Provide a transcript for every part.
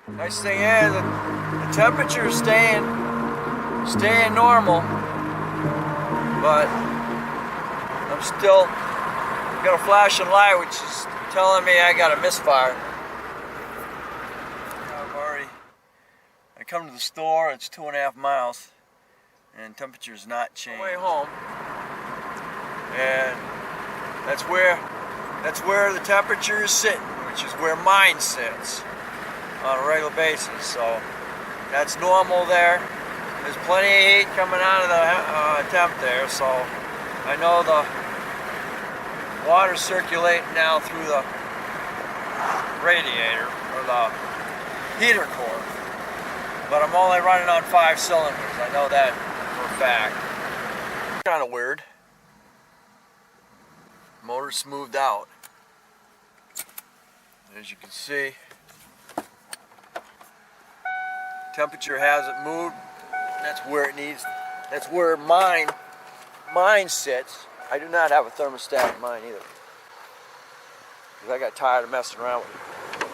Nice thing is the temperature is staying normal, but I'm still got a flashing light which is telling me I got a misfire. I come to the store, it's 2.5 miles, and temperature's not changed. Way home, and that's where the temperature is sitting, which is where mine sits on a regular basis. So that's normal there. There's plenty of heat coming out of the temp there, so I know the water's circulating now through the radiator or the heater core. But I'm only running on 5 cylinders. I know that for a fact. Kind of weird. Motor smoothed out. As you can see, temperature hasn't moved. That's where it needs. That's where mine sits. I do not have a thermostat in mine either, because I got tired of messing around with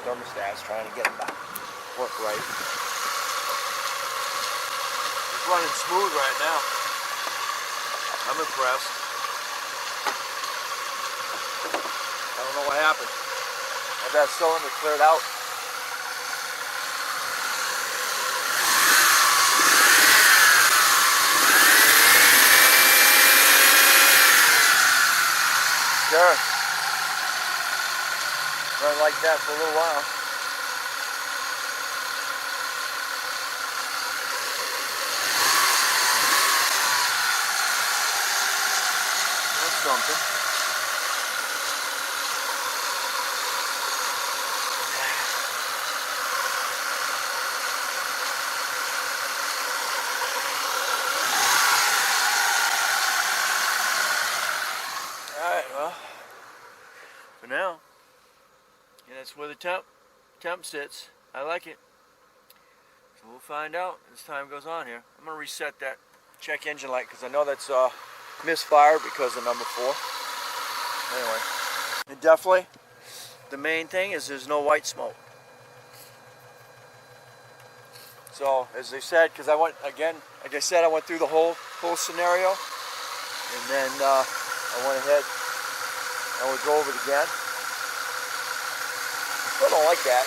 thermostats trying to get them to work right. It's running smooth right now. I'm impressed. I don't know what happened. I got that cylinder cleared out. Sure. Run like that for a little while. That's something. Alright, well, for now, yeah, that's where the temp sits. I like it. So we'll find out as time goes on here. I'm going to reset that check engine light because I know that's misfired because of number 4. Anyway, and definitely the main thing is there's no white smoke. So as they said, because I went again, like I said, I went through the whole scenario, and then I went ahead and we drove it again. Still don't like that.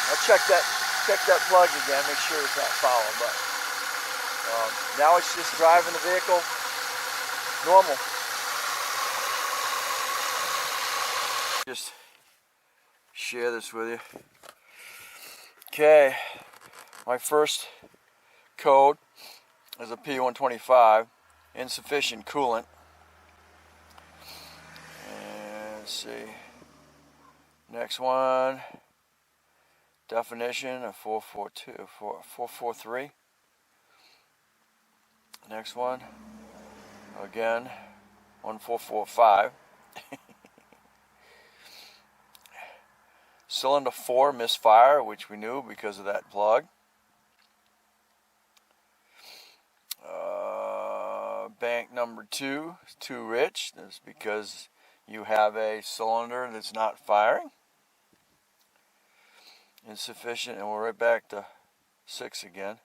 I'll check that plug again, make sure it's not foul. But now it's just driving the vehicle normal. Just share this with you. Okay, my first code is a P125, insufficient coolant. And let's see, next one, definition of 443. Next one, again, 1445. Cylinder 4 misfire, which we knew because of that plug. Bank number 2 is too rich. That's because you have a cylinder that's not firing. Insufficient, and we're right back to 6 again.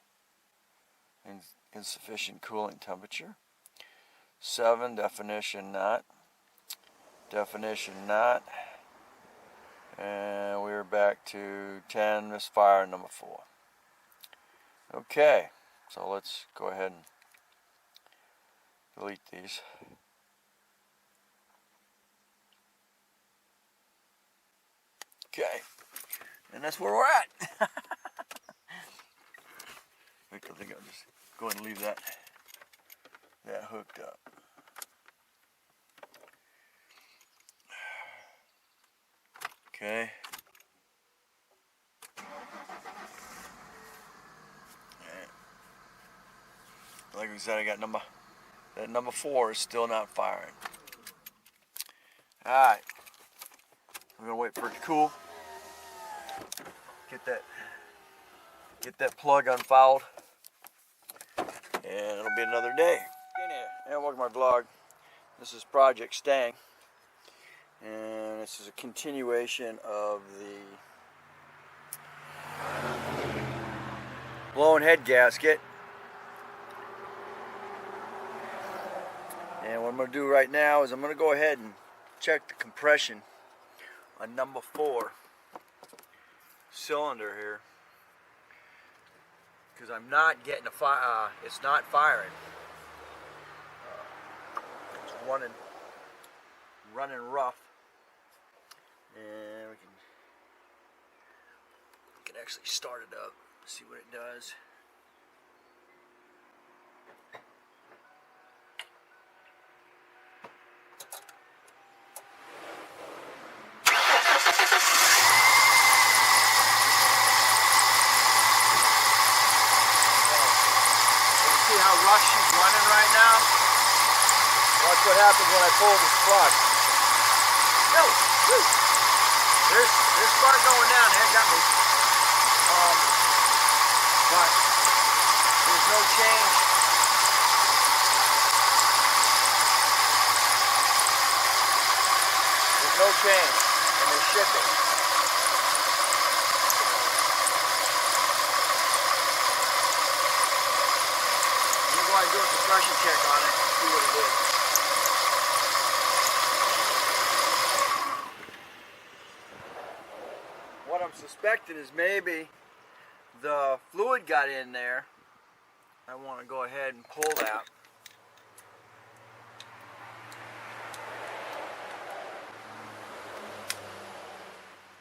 Insufficient cooling temperature. 7, definition not. Definition not. And we're back to 10, misfire number 4. Okay, so let's go ahead and delete these. Okay, and that's where we're at. I think I'll just go ahead and leave that hooked up. Okay. Like we said, I got number 4 is still not firing. Alright. I'm gonna wait for it to cool. Get that plug unfouled. And it'll be another day. And welcome to my vlog. This is Project Stang. And this is a continuation of the blown head gasket. And what I'm going to do right now is I'm going to go ahead and check the compression on number 4 cylinder here, because I'm not getting a fire. It's not firing. It's running rough, and we can actually start it up, see what it does. How rough she's running right now. Watch what happens when I pull this plug. No, there's spark going down. It got me. But there's no change. There's no change, and they're shipping. I do a compression check on it and see what it is. What I'm suspecting is maybe the fluid got in there. I want to go ahead and pull that.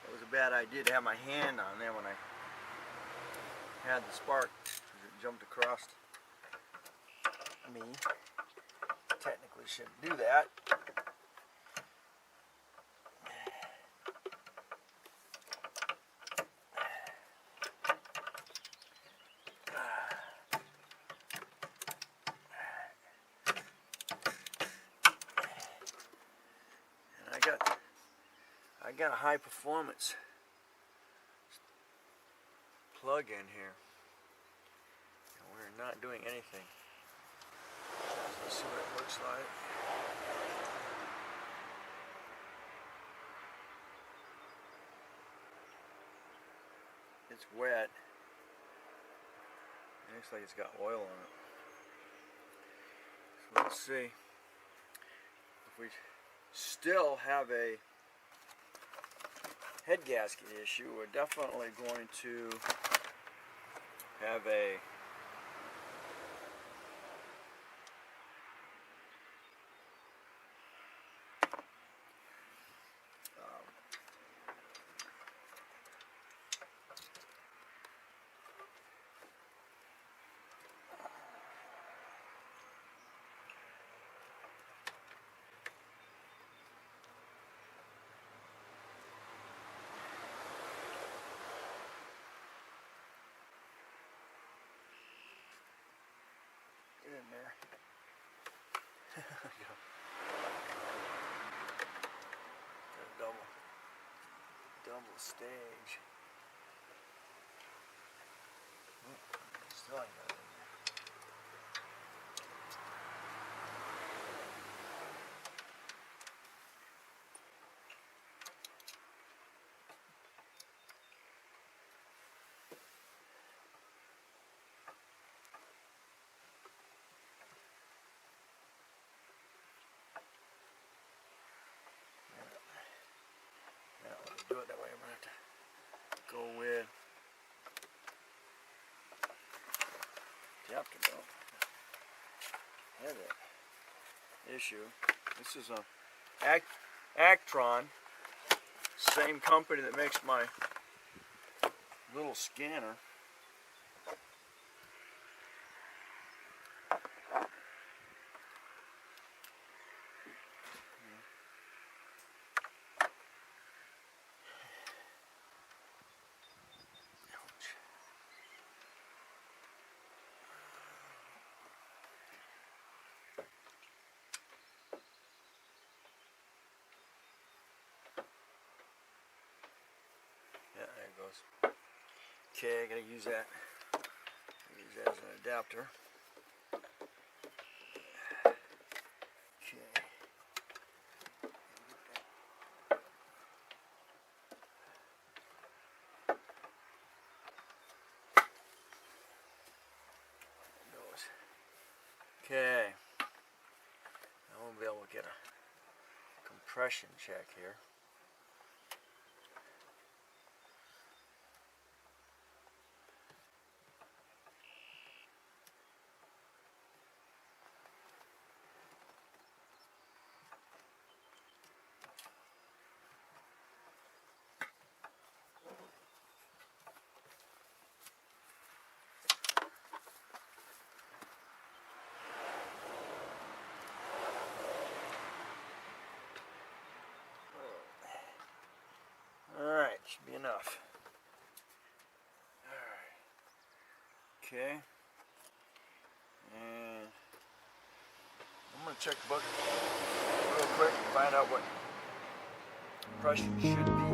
It was a bad idea to have my hand on there when I had the spark, because it jumped across me. Technically shouldn't do that. And I got a high performance plug in here. And we're not doing anything. Let's see what it looks like. It's wet. It looks like it's got oil on it. So let's see if we still have a head gasket issue. We're definitely going to have a in there. Double stage. Still ain't got it in there. Do it that way. I'm going to have to go with adapter belt. Have that issue. This is a Actron, same company that makes my little scanner. There it goes. Okay, I gotta use that. Use that as an adapter. Okay. we'll get a compression check here. Alright, should be enough. Alright. Okay. And I'm going to check the book real quick and find out what pressure should be.